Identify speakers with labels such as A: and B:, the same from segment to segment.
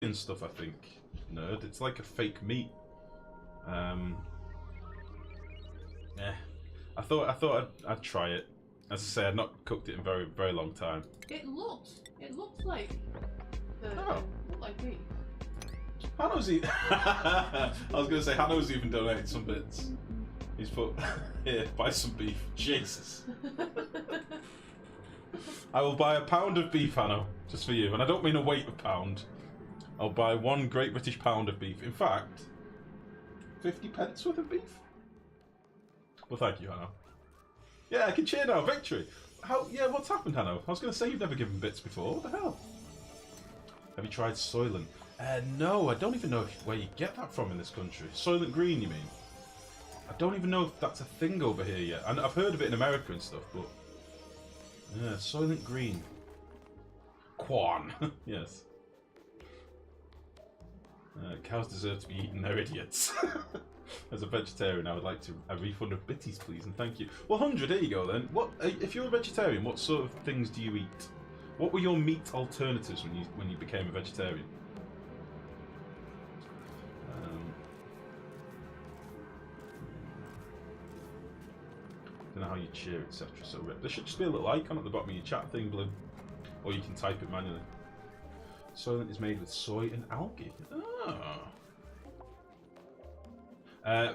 A: and stuff, I think, nerd. It's like a fake meat. Yeah. I thought I'd try it. As I say, I'd not cooked it in very long time.
B: It looks like looked like beef.
A: Hanno's I was gonna say Hanno's even donated some bits. He's put here, buy some beef. Jesus. I will buy a pound of beef, Hanno, just for you. And I don't mean a weight of pound. I'll buy 1 Great British pound of beef. In fact, 50p worth of beef. Well, thank you, Hanno. Yeah, I can cheer now. Victory. How? Yeah, what's happened, Hanno? I was going to say you've never given bits before. What the hell? Have you tried Soylent? No, I don't even know where you get that from in this country. Soylent Green, you mean? I don't even know if that's a thing over here yet. And I've heard of it in America and stuff, but... Yeah, Soylent Green. Quan. Yes. Cows deserve to be eaten, they're idiots. As a vegetarian, I would like a refund of bitties, please, and thank you. Well, 100, there you go then. What, if you're a vegetarian, what sort of things do you eat? What were your meat alternatives when you became a vegetarian? Don't know how you cheer, etc. So there should just be a little icon at the bottom of your chat thing, blue, or you can type it manually. Soylent is made with soy and algae. Ah.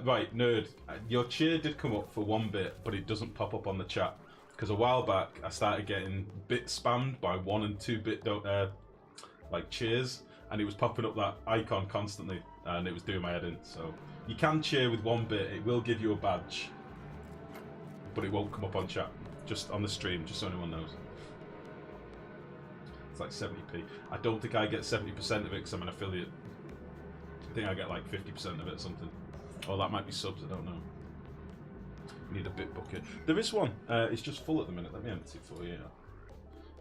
A: Right, nerd. Your cheer did come up for 1 bit, but it doesn't pop up on the chat because a while back I started getting bit spammed by 1 and 2 bit like cheers, and it was popping up that icon constantly, and it was doing my head in. So you can cheer with 1 bit. It will give you a badge, but it won't come up on chat, just on the stream, just so anyone knows. It's like 70p. I don't think I get 70% of it because I'm an affiliate. I think I get like 50% of it or something. Oh, that might be subs, I don't know. Need a bit bucket. There is one. It's just full at the minute. Let me empty it for you.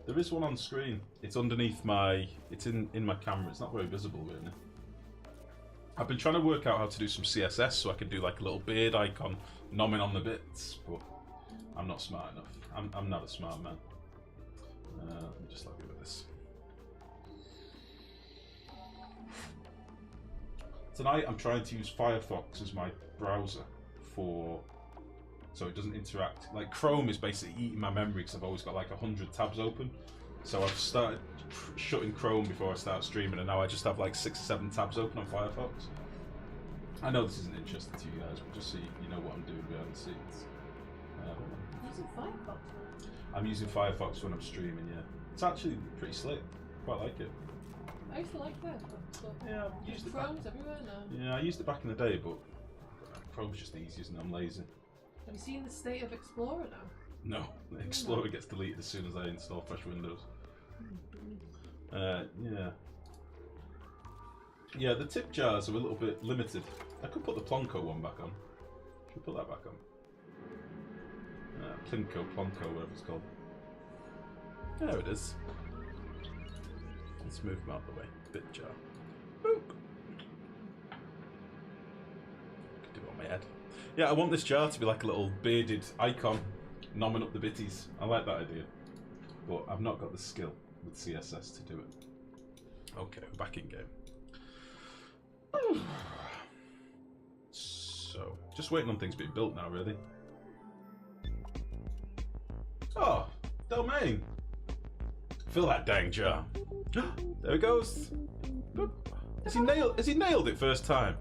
A: There is one on screen. It's underneath my... It's in my camera. It's not very visible, really. I've been trying to work out how to do some CSS so I can do like a little beard icon nomming on the bits, but I'm not smart enough. I'm not a smart man. Let me just let me with this. Tonight I'm trying to use Firefox as my browser so it doesn't interact. Like Chrome is basically eating my memory because I've always got like 100 tabs open. So I've started shutting Chrome before I start streaming, and now I just have like 6 or 7 tabs open on Firefox. I know this isn't interesting to you guys, but just so you know what I'm doing behind the scenes.
B: Using Firefox?
A: I'm using Firefox when I'm streaming, yeah. It's actually pretty slick. Quite like it.
B: I used to like Firefox, but
A: yeah, I've used it
B: Chrome's everywhere now.
A: Yeah, I used it back in the day, but Chrome's just the easiest and I'm lazy.
B: Have you seen the state of Explorer now?
A: No, Explorer gets deleted as soon as I install fresh Windows. Yeah. Yeah, the tip jars are a little bit limited. I could put the Plonko one back on. Should we put that back on? Plonko, whatever it's called. There it is. Let's move them out of the way. Bit jar. Boop. Could do it on my head. Yeah, I want this jar to be like a little bearded icon nomming up the bitties. I like that idea. But I've not got the skill with CSS to do it. Okay, we're back in game. So, just waiting on things being built now, really. Oh, domain. Fill that dang jar. There it goes. Has he nailed it first time?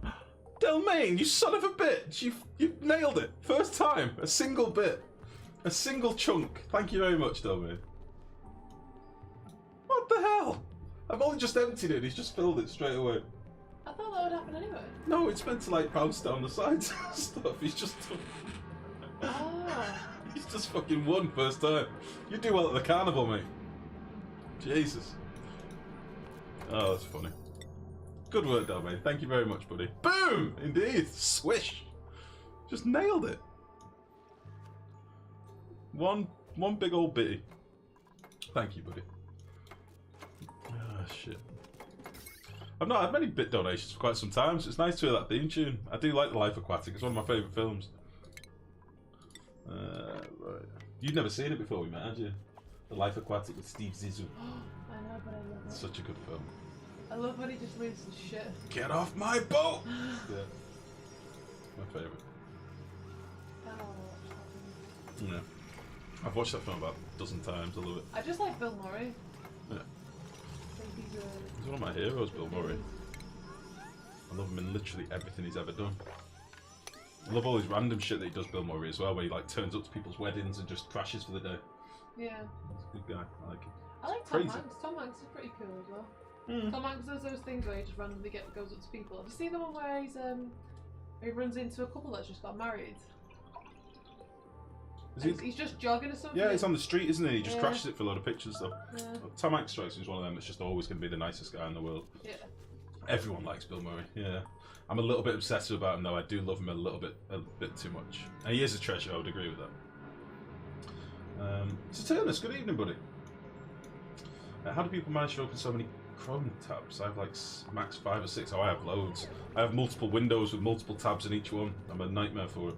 A: Delmain, you son of a bitch! You nailed it first time. A single bit, a single chunk. Thank you very much, Delmain. What the hell? I've only just emptied it. He's just filled it straight away.
B: I thought that would happen anyway.
A: No, it's meant to like bounce down the sides and stuff. He's just.
B: Ah.
A: He's just fucking won first time. You do well at the carnival, mate. Jesus. Oh, that's funny. Good work, Dalmain. Thank you very much, buddy. Boom! Indeed. Swish. Just nailed it. One big old bitty. Thank you, buddy. Ah, shit. I've not had many bit donations for quite some time, so it's nice to hear that theme tune. I do like The Life Aquatic. It's one of my favourite films. Right. You've never seen it before we met, had you? The Life Aquatic with Steve Zissou.
B: I know, but I love it.
A: Such a good film.
B: I love when he just loses his shit.
A: Get off my boat! Yeah. My favourite. Yeah. I've watched that film about a dozen times, I love it.
B: I just like Bill Murray.
A: Yeah.
B: I think
A: He's one of my heroes, Bill Murray. I love him in literally everything he's ever done. I love all his random shit that he does, Bill Murray, as well, where he like turns up to people's weddings and just crashes for the day.
B: Yeah.
A: He's a good guy, I like him.
B: I like Tom
A: Crazy.
B: Hanks. Tom Hanks is pretty cool as well.
A: Mm.
B: Tom Hanks does those things where he just randomly goes up to people. Have you seen the one where he runs into a couple that's just got married? He's just jogging or something?
A: Yeah, he's on the street, isn't he? He just crashes it for a load of pictures, though.
B: Yeah.
A: Tom Hanks strikes me as one of them that's just always going to be the nicest guy in the world.
B: Yeah.
A: Everyone likes Bill Murray, yeah. I'm a little bit obsessive about him, though. I do love him a bit too much. And he is a treasure, I would agree with that. Saturnus, good evening, buddy. How do people manage to open so many Chrome tabs? I have like max 5 or 6. Oh, I have loads. I have multiple windows with multiple tabs in each one. I'm a nightmare for it.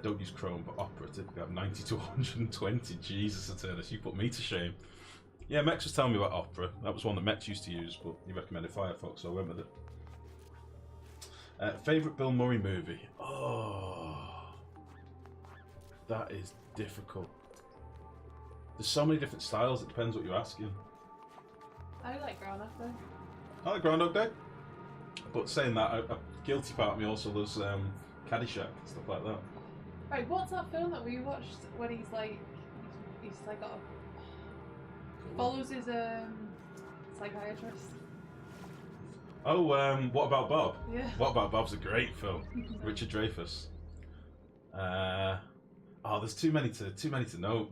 A: Don't use Chrome, but Opera typically have 90 to 120. Jesus, Saturnus, you put me to shame. Yeah, Mex was telling me about Opera. That was one that Mex used to use, but he recommended Firefox, so I went with it. Favourite Bill Murray movie? Oh, that is difficult. There's so many different styles, it depends what you're asking.
B: I like Groundhog Day.
A: I like Groundhog Day. But saying that, a guilty part of me also loves Caddyshack and stuff like that.
B: Right, what's that film that we watched when he's like got a, follows his psychiatrist?
A: Oh, What About Bob?
B: Yeah.
A: What About Bob's a great film. Richard Dreyfuss. Oh, there's too many to know.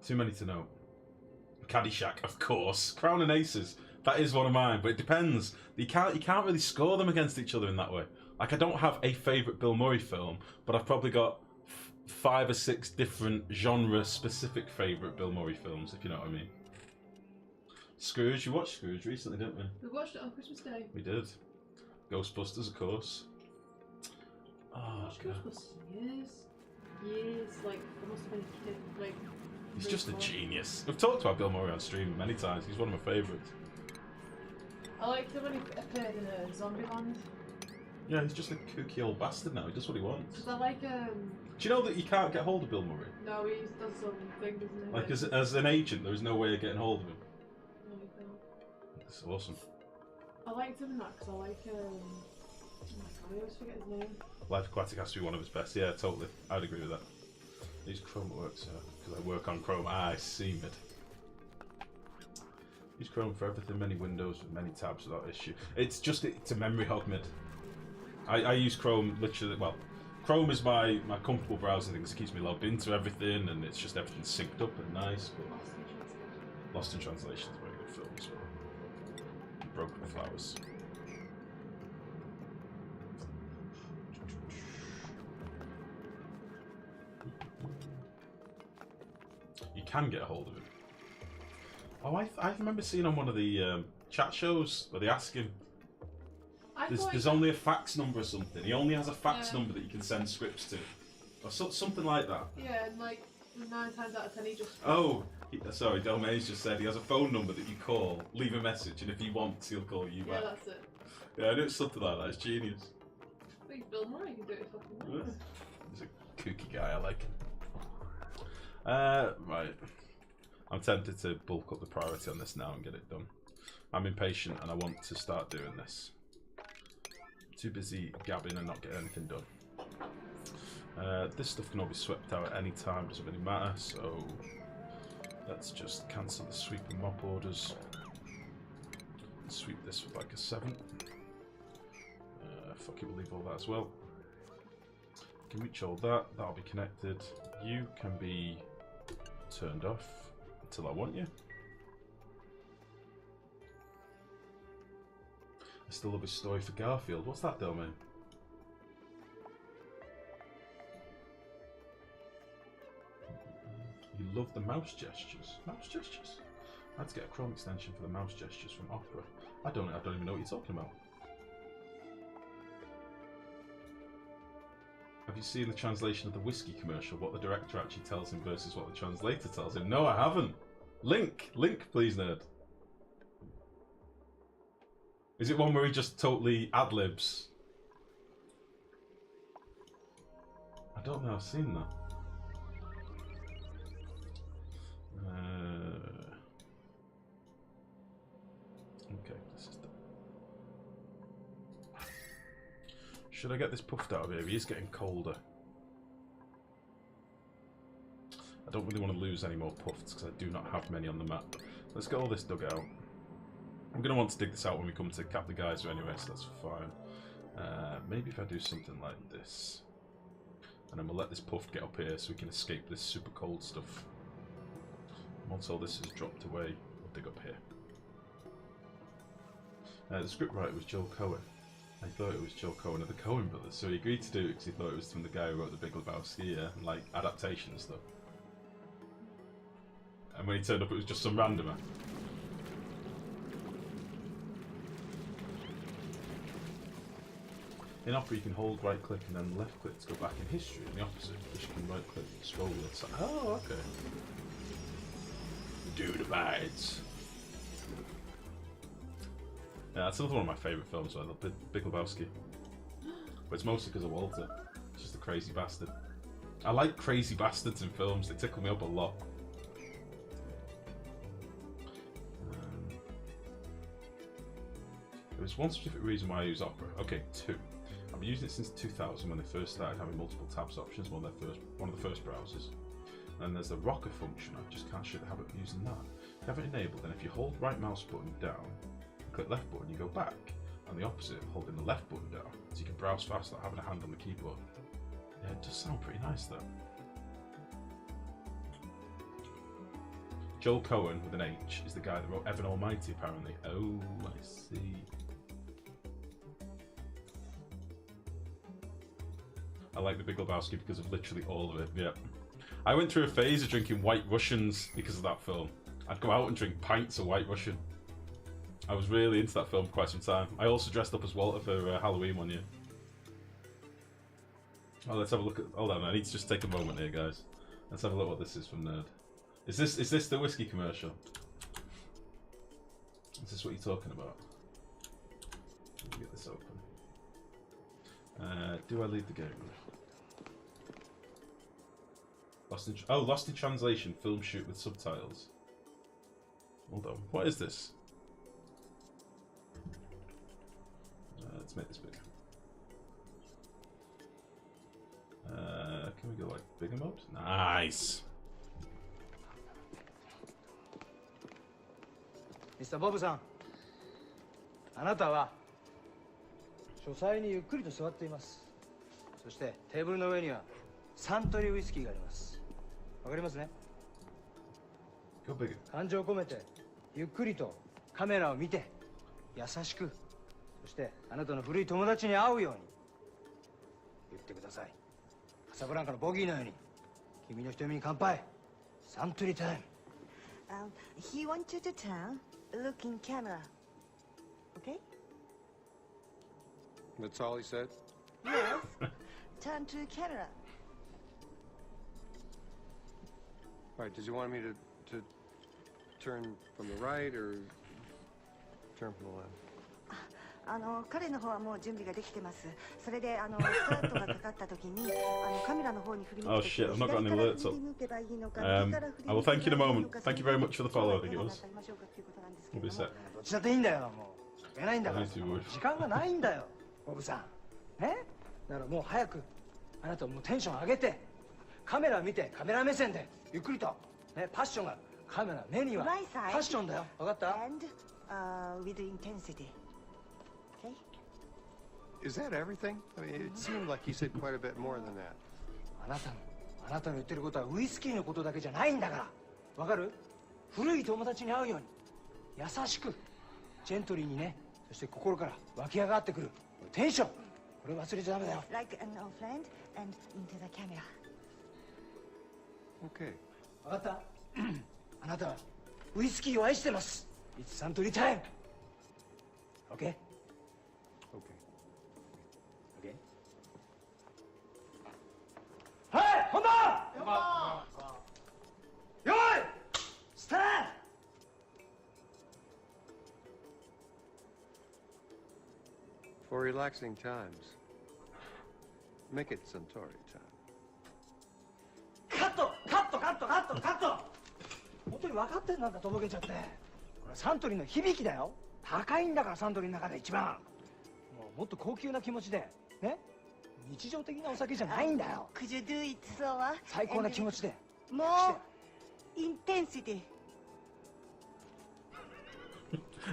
A: Too many to know. Caddyshack, of course. Crown and Aces. That is one of mine, but it depends. You can't really score them against each other in that way. Like, I don't have a favourite Bill Murray film, but I've probably got 5 or 6 different genre-specific favourite Bill Murray films, if you know what I mean. Scrooge, you watched Scrooge recently, didn't we?
B: We watched it on Christmas Day.
A: We did. Ghostbusters, of course. Oh, God.
B: Ghostbusters years, like, I must have been a kid, like...
A: He's just a genius. We've talked about Bill Murray on stream many times. He's one of my favourites.
B: I liked him when he appeared in Zombieland.
A: Yeah, he's just a kooky old bastard now. He does what he wants.
B: Because I like
A: Do you know that you can't get hold of Bill Murray?
B: No, he does some thing, doesn't he?
A: Like, as an agent, there is no way of getting hold of him.
B: No, he can't.
A: It's awesome.
B: I liked him in that because I like oh my god, I always forget his name.
A: Life Aquatic has to be one of his best. Yeah, totally. I'd agree with that. Use Chrome at work, sir. Because I work on Chrome. I see it. Use Chrome for everything, many windows with many tabs without issue. It's a memory hog mid. I use Chrome literally, well, Chrome is my comfortable browsing thing because it keeps me logged into everything and it's just everything synced up and nice. But Lost in Translation is a very good film as well. Broken Flowers. You can get a hold of him. Oh, I remember seeing on one of the chat shows where they ask him. There's only a fax number or something. He only has a fax number that you can send scripts to, or something like that.
B: Yeah, and like 9 times out of 10 he just.
A: Oh, sorry, Delmaze just said he has a phone number that you call, leave a message, and if he wants, he'll call you back.
B: Yeah, that's it.
A: Yeah, I know it's something like that. It's genius.
B: I think Bill Murray can do it fucking well.
A: He's a kooky guy. I like him. Right. I'm tempted to bulk up the priority on this now and get it done. I'm impatient and I want to start doing this. Too busy gabbing and not getting anything done. This stuff can all be swept out at any time, doesn't really matter, so let's just cancel the sweep and mop orders. Sweep this with like a 7. Fuck it, we'll leave all that as well. Can reach all that, that'll be connected. You can be turned off until I want you. I still love his story for Garfield. What's that, domain? You love the mouse gestures. Mouse gestures? I had to get a Chrome extension for the mouse gestures from Opera. I don't even know what you're talking about. Have you seen the translation of the whiskey commercial? What the director actually tells him versus what the translator tells him? No, I haven't. Link, please, nerd. Is it one where he just totally ad-libs? I don't know, I've seen that. Okay, this is done. Should I get this puffed out of here? He is getting colder. I don't really want to lose any more puffs because I do not have many on the map. Let's get all this dug out. I'm going to want to dig this out when we come to cap the geyser anyway, so that's fine. Maybe if I do something like this. And then we'll let this puff get up here so we can escape this super cold stuff. Once all this has dropped away, we'll dig up here. The scriptwriter was Joel Cohen. I thought it was Joel Cohen of the Coen brothers, so he agreed to do it because he thought it was from the guy who wrote The Big Lebowski, and like adaptation and stuff. And when he turned up, it was just some randomer. In Opera, you can hold right click and then left click to go back in history, and the opposite, which you can right click and scroll to the side. Oh, okay. Dude abides. Yeah, that's another one of my favourite films, right? The Big Lebowski. But it's mostly because of Walter. He's just a crazy bastard. I like crazy bastards in films, they tickle me up a lot. There was one specific reason why I use Opera. Okay, two. I've been using it since 2000 when they first started having multiple tabs options, one of the first browsers. And there's the rocker function, I just can't shake the habit of using that. If you have it enabled, then if you hold right mouse button down, click left button, you go back, and the opposite, holding the left button down, so you can browse fast without having a hand on the keyboard. Yeah, it does sound pretty nice though. Joel Cohen, with an H, is the guy that wrote Evan Almighty, apparently. Oh, I see. I like The Big Lebowski because of literally all of it, yeah. I went through a phase of drinking White Russians because of that film. I'd go out and drink pints of White Russian. I was really into that film for quite some time. I also dressed up as Walter for Halloween one year. Oh, let's have a look at... Hold on, I need to just take a moment here, guys. Let's have a look what this is from Nerd. Is this the whiskey commercial? Is this what you're talking about? Let me get this open. Do I leave the game? Lost in translation. Film shoot with subtitles. Hold on. What is this? Let's make this bigger. Can we go like bigger mode? Nice.
C: Mr. Bob さん、あなたは書斎にゆっくりと座っています。そしてテーブルの上にはサントリーウイスキーがあります。わかりますね？
A: Go bigger.
C: 感情を込めてゆっくりとカメラを見て優しく、そしてあなたの古い友達に会うように言ってください。カサブランカのボギーのように君の瞳に乾杯。サントリータイム。
D: He wants you to turn, look in camera. Okay?
E: That's all he said?
D: Yes. Turn to camera.
E: All right, does he want me to turn from the right or turn from the left?
D: 彼の方はもう準備ができてます。それでスタートがかかった時にカメラの方に振り向
A: Oh
D: いて
A: shit, I've not got any alerts up. I will thank you in a moment. Thank you very much for the follow, I think it was. We'll be set.
C: どっちだっていいんだよ、もう。出ないんだから。
A: Please do work.
C: 時間がないんだよ、ボブさん。ね？だからもう早くあなたもうテンション上げてカメラ見てカメラ目線でゆっくりとね、パッションがカメラ目にはパッションだよ。わかった？
D: And with intensity. Okay?
E: Is that everything? I mean, it seemed like he said quite a bit more than that.
C: あなたの言ってることはウイスキーのことだけじゃないんだから。わかる？古い友達に会うように優しくジェントリーにね、そして心から湧き上がってくるテンション。これ忘れちゃダメだよ。
D: Like an old friend and into the camera.
E: Okay.
C: わかった？あなたはウイスキーを愛してます。It's サントリータイム。Okay?
E: Okay.
C: Okay? はい、本番！用意！スタート！
E: For relaxing times, make it Suntory time.
C: カットカットカットカットカット本当に分かってんなんだとぼけちゃってこれサントリーの響きだよ高いんだからサントリーの中で一番もっと高級な気持ちでね日常的なお酒じゃないんだよ
D: Could you do it slower?
C: 最高な気持ちで
D: More intensity.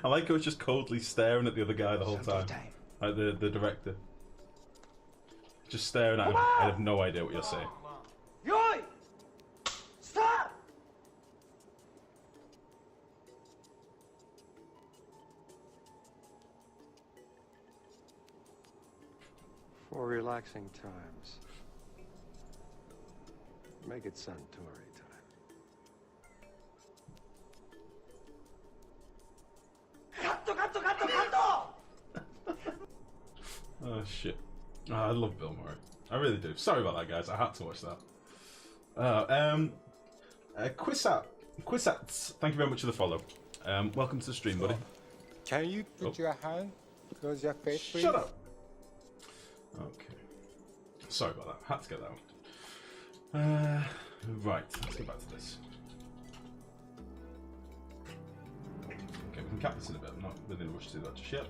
A: I like how it's just coldly staring at the other guy the whole time.
C: Suntory
A: Like the director. Just staring at him. I have no idea what you're saying.
C: 用意スタート
E: For relaxing times, make it Suntory time.
C: カットカットカットカット
A: Oh shit. Oh, I love Bill Murray. I really do. Sorry about that, guys. I had to watch that. Quizats, thank you very much for the follow. Welcome to the stream, buddy.
F: Can you put your hand close your face, please?
A: Shut up! Okay. Sorry about that. Had to get that one. Right, let's get back to this. Okay, we can cap this in a bit. I'm not really in a rush to do that just yet.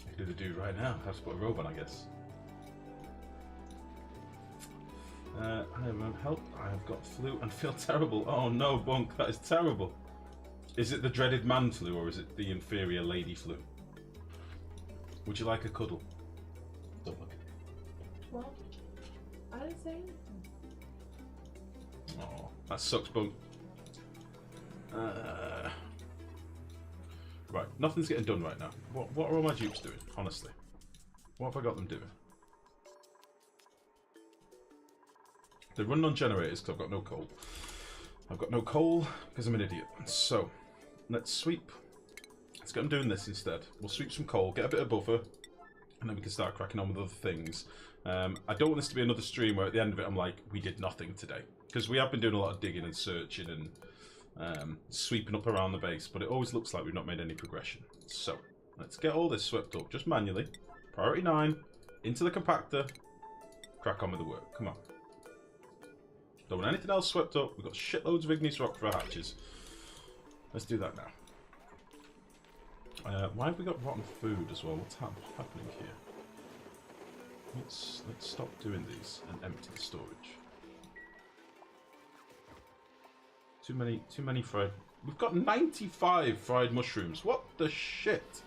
A: I could do the dude right now. I have to put a robe on, I guess. I have help. I have got flu and feel terrible. Oh no, Bunk, that is terrible. Is it the dreaded man flu or is it the inferior lady flu? Would you like a cuddle? Don't look.
B: What? I didn't say anything.
A: Oh, that sucks, Bunk. Right, nothing's getting done right now. What are all my dupes doing, honestly? What have I got them doing? They're running on generators because I've got no coal. I've got no coal because I'm an idiot. So, let's sweep. Let's get them doing this instead. We'll sweep some coal, get a bit of buffer, and then we can start cracking on with other things. I don't want this to be another stream where at the end of it I'm like, we did nothing today. Because we have been doing a lot of digging and searching and sweeping up around the base, but it always looks like we've not made any progression. So, let's get all this swept up, just manually. Priority 9, into the compactor, crack on with the work. Come on. Don't want anything else swept up. We've got shitloads of igneous rock for our hatches. Let's do that now. Why have we got rotten food as well? What's happening here? Let's stop doing these and empty the storage. Too many fried. We've got 95 fried mushrooms. What the shit?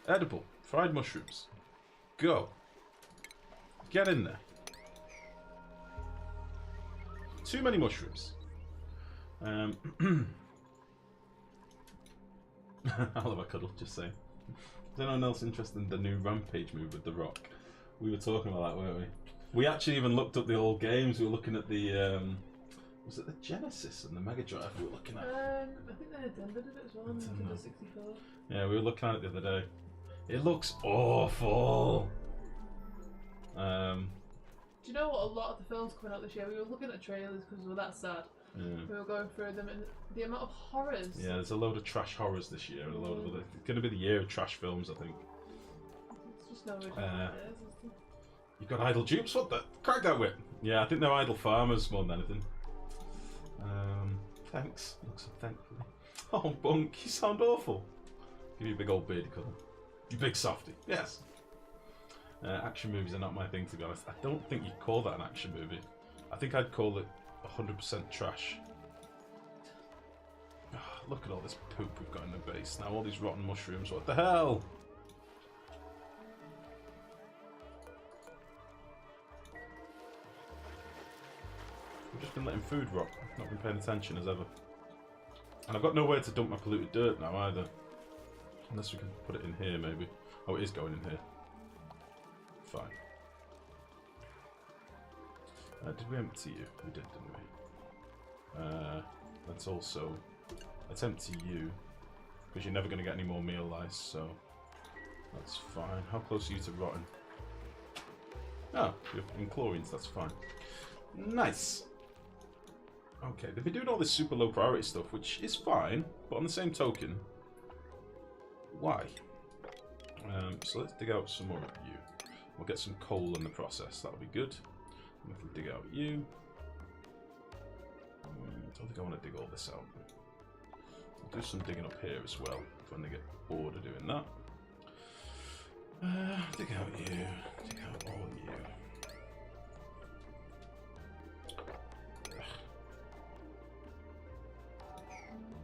A: Edible fried mushrooms. Go. Get in there. Too many mushrooms. I'll have a cuddle, just saying. Is anyone else interested in the new Rampage move with The Rock? We were talking about that, weren't we? We actually even looked up the old games. We were looking at the, was it the Genesis and the Mega Drive we were looking at?
B: I think the Nintendo did it as well, Nintendo 64.
A: Yeah, we were looking at it the other day. It looks awful.
B: Do you know what? A lot of the films coming out this year, we were looking at trailers because we were that sad.
A: Yeah.
B: We were going through them and the amount of horrors.
A: Yeah, there's a load of trash horrors this year and a load of other. It's going to be the year of trash films, I think.
B: It's just no way what it is.
A: You've got idle dupes? What the? Crack that whip! Yeah, I think they're idle farmers more than anything. Thanks. Looks so thankfully. Oh, Bunk, you sound awful. Give you a big old beardy cuddle. You big softy. Yes. Action movies are not my thing, to be honest. I don't think you'd call that an action movie. I think I'd call it 100% trash. Oh, look at all this poop we've got in the base. Now all these rotten mushrooms. What the hell? We've just been letting food rot. Not been paying attention as ever. And I've got nowhere to dump my polluted dirt now either. Unless we can put it in here maybe. Oh, it is going in here. Fine. Did we empty you? We did, didn't we? Let's also... Let's empty you. Because you're never going to get any more meal lice, so... That's fine. How close are you to rotten? Oh, you're in chlorines, that's fine. Nice! Okay, they've been doing all this super low priority stuff, which is fine, but on the same token, why? So let's dig out some more of you. We'll get some coal in the process. That'll be good. And we can dig out you. I don't think I want to dig all this out. We'll do some digging up here as well when they get bored of doing that. Dig out you. Dig out all you.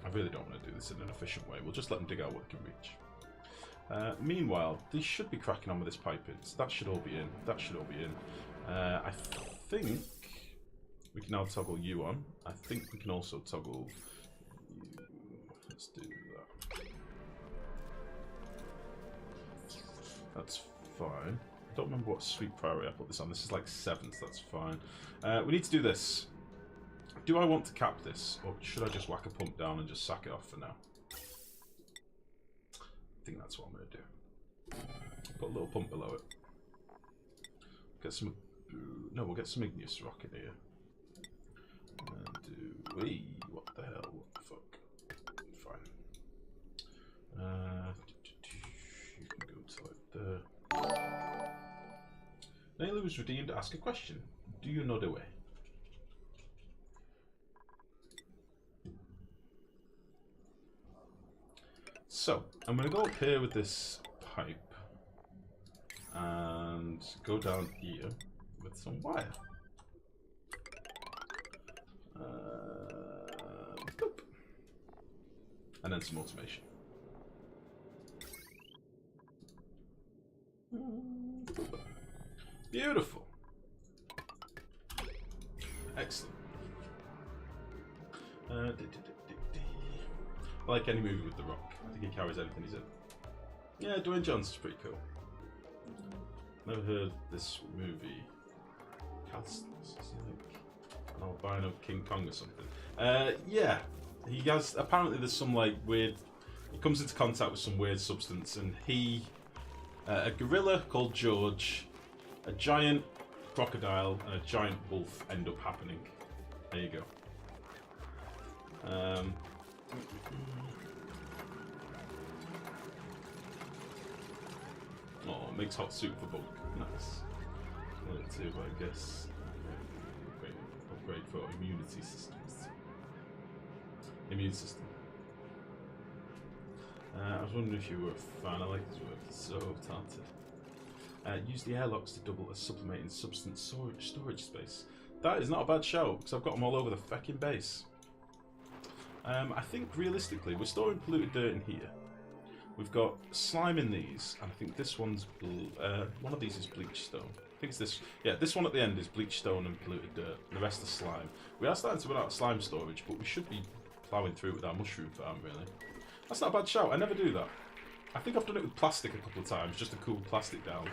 A: I really don't want to do this in an efficient way. We'll just let them dig out what they can reach. Meanwhile, these should be cracking on with this piping. So that should all be in. That should all be in. I think we can now toggle you on. I think we can also toggle you. Let's do that. That's fine. I don't remember what sweet priority I put this on. This is like 7th. That's fine. We need to do this. Do I want to cap this, or should I just whack a pump down and just sack it off for now? I think that's what I'm going to do. Put a little pump below it. Get some... No, we'll get some igneous rock in here. And do... Wee, what the hell? What the fuck? Fine. You can go to like there. Nailu was redeemed to ask a question. Do you know the way? So, I'm going to go up here with this pipe and go down here with some wire. Boop. And then some automation. Beautiful. Excellent. I like any movie with The Rock. I think he carries anything he's in. Yeah, Dwayne Johnson's pretty cool. Never heard this movie. Is he like an albino King Kong or something? Yeah. He has, apparently there's some like weird, he comes into contact with some weird substance and he, a gorilla called George, a giant crocodile and a giant wolf end up happening. There you go. Oh, makes hot soup for bulk. Nice. Level 2, I guess. Upgrade for immunity systems. Immune system. I was wondering if you were a fan. I like this work. It's so talented. Use the airlocks to double as supplementing substance storage space. That is not a bad shout, because I've got them all over the feckin' base. I think realistically, we're storing polluted dirt in here. We've got slime in these, and I think this one's one of these is bleached stone. I think it's this. Yeah, this one at the end is bleached stone and polluted dirt. And the rest is slime. We are starting to run out of slime storage, but we should be ploughing through with our mushroom farm. Really, that's not a bad shout. I never do that. I think I've done it with plastic a couple of times, just to cool plastic down.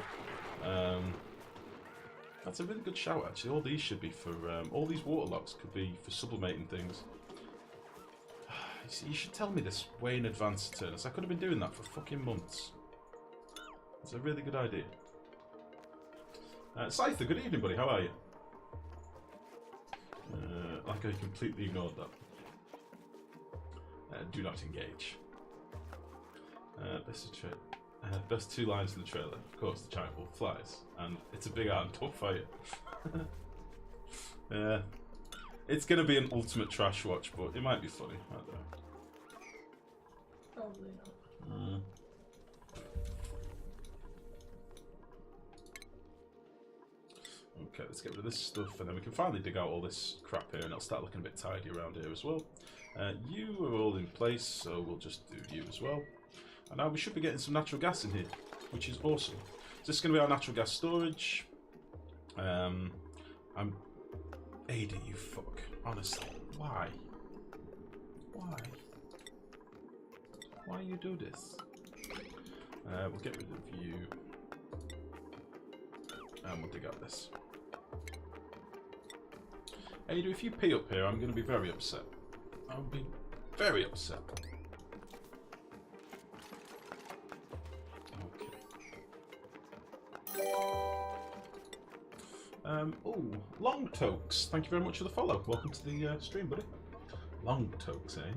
A: That's a really good shout, actually. All these should be for all these water locks could be for sublimating things. You should tell me this way in advance, Turnus. I could have been doing that for fucking months. It's a really good idea. Scyther, good evening, buddy. How are you? Like I completely ignored that. Do not engage. Best 2 lines in the trailer. Of course, the giant wolf flies, and it's a big ant. Don't fight it. It's gonna be an ultimate trash watch, but it might be funny. I don't know.
B: Probably not.
A: Okay, let's get rid of this stuff, and then we can finally dig out all this crap here, and it'll start looking a bit tidy around here as well. You are all in place, so we'll just do you as well. And now we should be getting some natural gas in here, which is awesome. So this is going to be our natural gas storage. I'm... Ada, you fuck. Honestly, why? Why? Why you do this? We'll get rid of you. And we'll dig out this. Ada, if you pee up here, I'm going to be very upset. I'll be very upset. Oh, Long Tokes, thank you very much for the follow. Welcome to the stream, buddy. Long Tokes, eh?